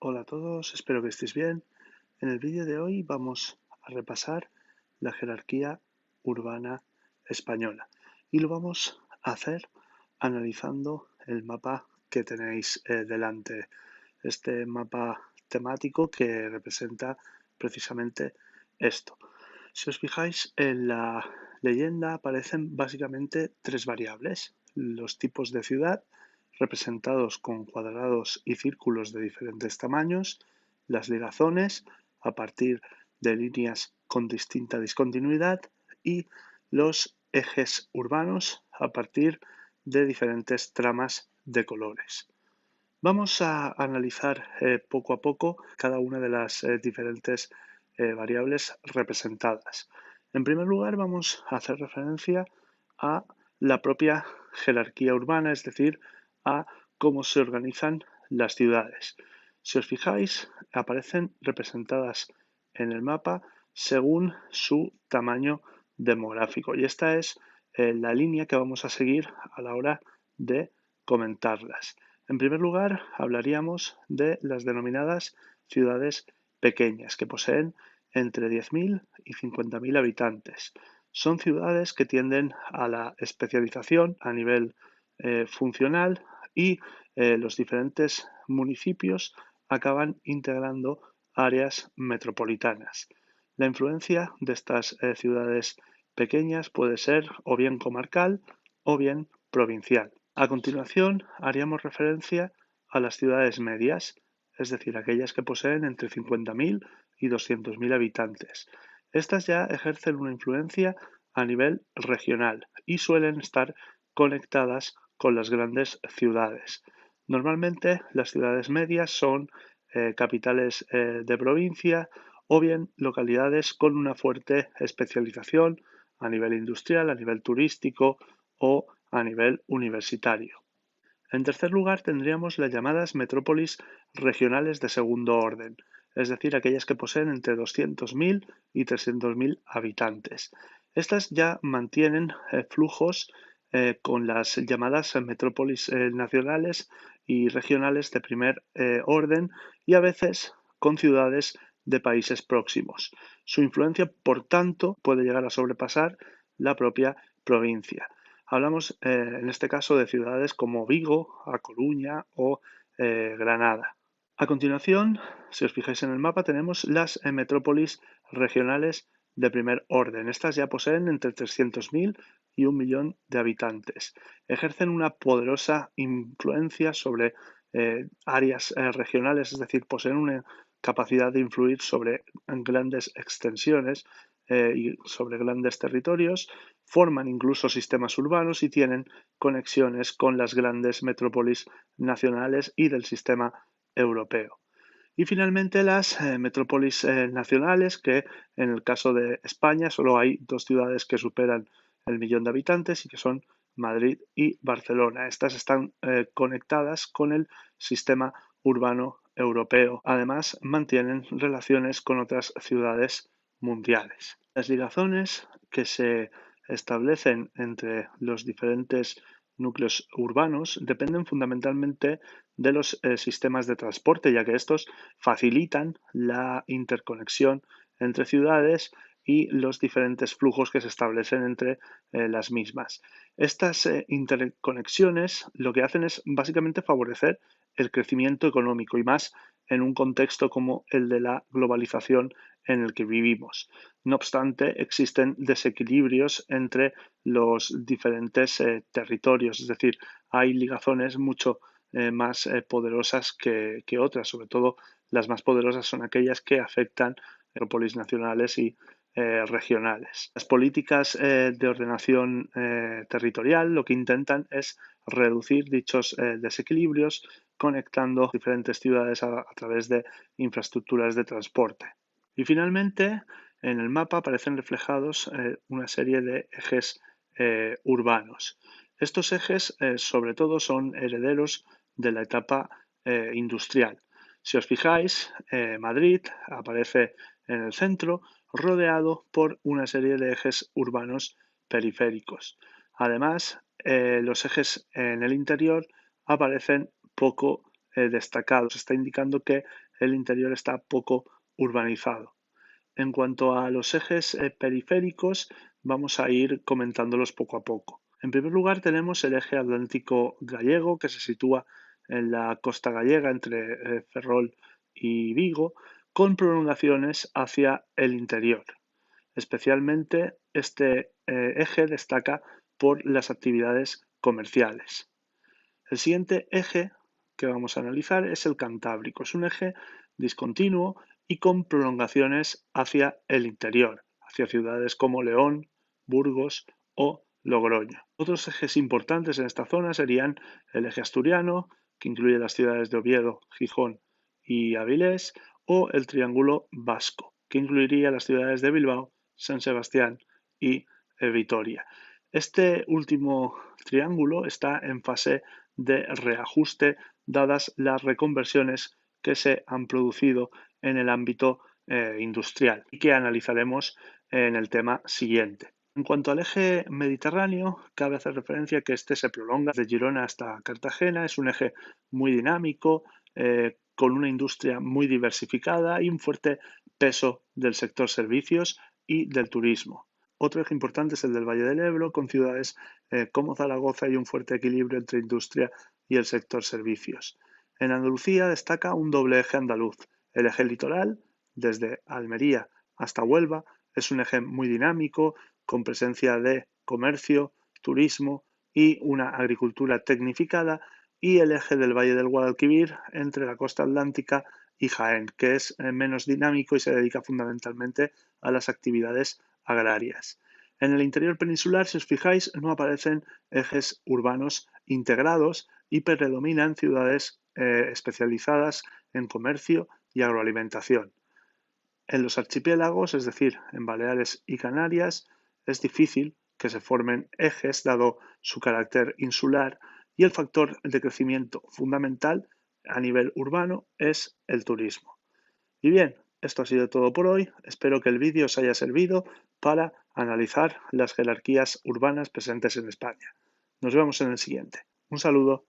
Hola a todos, espero que estéis bien. En el vídeo de hoy vamos a repasar la jerarquía urbana española y lo vamos a hacer analizando el mapa que tenéis delante. Este mapa temático que representa precisamente esto. Si os fijáis en la leyenda aparecen básicamente tres variables: los tipos de ciudad, representados con cuadrados y círculos de diferentes tamaños, las ligazones a partir de líneas con distinta discontinuidad y los ejes urbanos a partir de diferentes tramas de colores. Vamos a analizar poco a poco cada una de las diferentes variables representadas. En primer lugar, vamos a hacer referencia a la propia jerarquía urbana, es decir, a cómo se organizan las ciudades. Si os fijáis, aparecen representadas en el mapa según su tamaño demográfico. Y esta es la línea que vamos a seguir a la hora de comentarlas. En primer lugar, hablaríamos de las denominadas ciudades pequeñas, que poseen entre 10.000 y 50.000 habitantes. Son ciudades que tienden a la especialización a nivel funcional y los diferentes municipios acaban integrando áreas metropolitanas. La influencia de estas ciudades pequeñas puede ser o bien comarcal o bien provincial. A continuación, haríamos referencia a las ciudades medias, es decir, aquellas que poseen entre 50.000 y 200.000 habitantes. Estas ya ejercen una influencia a nivel regional y suelen estar conectadas con las grandes ciudades. Normalmente las ciudades medias son capitales de provincia o bien localidades con una fuerte especialización a nivel industrial, a nivel turístico o a nivel universitario. En tercer lugar, tendríamos las llamadas metrópolis regionales de segundo orden, es decir, aquellas que poseen entre 200.000 y 300.000 habitantes. Estas ya mantienen flujos con las llamadas metrópolis nacionales y regionales de primer orden y a veces con ciudades de países próximos. Su influencia, por tanto, puede llegar a sobrepasar la propia provincia. Hablamos en este caso de ciudades como Vigo, A Coruña o Granada. A continuación, si os fijáis en el mapa, tenemos las metrópolis regionales de primer orden. Estas ya poseen entre 300.000 y 1.000.000 de habitantes. Ejercen una poderosa influencia sobre áreas regionales, es decir, poseen una capacidad de influir sobre grandes extensiones y sobre grandes territorios, forman incluso sistemas urbanos y tienen conexiones con las grandes metrópolis nacionales y del sistema europeo. Y finalmente las metrópolis nacionales, que en el caso de España solo hay dos ciudades que superan el millón de habitantes y que son Madrid y Barcelona. Estas están conectadas con el sistema urbano europeo. Además, mantienen relaciones con otras ciudades mundiales. Las ligazones que se establecen entre los diferentes núcleos urbanos dependen fundamentalmente de los sistemas de transporte, ya que estos facilitan la interconexión entre ciudades y los diferentes flujos que se establecen entre las mismas. Estas interconexiones lo que hacen es básicamente favorecer el crecimiento económico y más en un contexto como el de la globalización en el que vivimos. No obstante, existen desequilibrios entre los diferentes territorios, es decir, hay ligazones mucho más poderosas que otras, sobre todo las más poderosas son aquellas que afectan metrópolis nacionales y regionales. Las políticas de ordenación territorial lo que intentan es reducir dichos desequilibrios conectando diferentes ciudades a través de infraestructuras de transporte. Y finalmente, en el mapa aparecen reflejados una serie de ejes urbanos. Estos ejes, sobre todo, son herederos de la etapa industrial. Si os fijáis, Madrid aparece en el centro, rodeado por una serie de ejes urbanos periféricos. Además, los ejes en el interior aparecen poco destacado. Se está indicando que el interior está poco urbanizado. En cuanto a los ejes periféricos, vamos a ir comentándolos poco a poco. En primer lugar, tenemos el eje atlántico gallego, que se sitúa en la costa gallega entre Ferrol y Vigo, con prolongaciones hacia el interior. Especialmente este eje destaca por las actividades comerciales. El siguiente eje que vamos a analizar es el Cantábrico. Es un eje discontinuo y con prolongaciones hacia el interior, hacia ciudades como León, Burgos o Logroño. Otros ejes importantes en esta zona serían el eje asturiano, que incluye las ciudades de Oviedo, Gijón y Avilés, o el Triángulo Vasco, que incluiría las ciudades de Bilbao, San Sebastián y Vitoria. Este último triángulo está en fase de reajuste dadas las reconversiones que se han producido en el ámbito industrial y que analizaremos en el tema siguiente. En cuanto al eje mediterráneo, cabe hacer referencia que este se prolonga de Girona hasta Cartagena, es un eje muy dinámico, con una industria muy diversificada y un fuerte peso del sector servicios y del turismo. Otro eje importante es el del Valle del Ebro, con ciudades como Zaragoza y un fuerte equilibrio entre industria y el sector servicios. En Andalucía destaca un doble eje andaluz. El eje litoral, desde Almería hasta Huelva, es un eje muy dinámico, con presencia de comercio, turismo y una agricultura tecnificada, y el eje del Valle del Guadalquivir entre la costa atlántica y Jaén, que es menos dinámico y se dedica fundamentalmente a las actividades agrarias. En el interior peninsular, si os fijáis, no aparecen ejes urbanos integrados y predominan ciudades especializadas en comercio y agroalimentación. En los archipiélagos, es decir, en Baleares y Canarias, es difícil que se formen ejes dado su carácter insular y el factor de crecimiento fundamental a nivel urbano es el turismo. Y bien, esto ha sido todo por hoy. Espero que el vídeo os haya servido para analizar las jerarquías urbanas presentes en España. Nos vemos en el siguiente. Un saludo.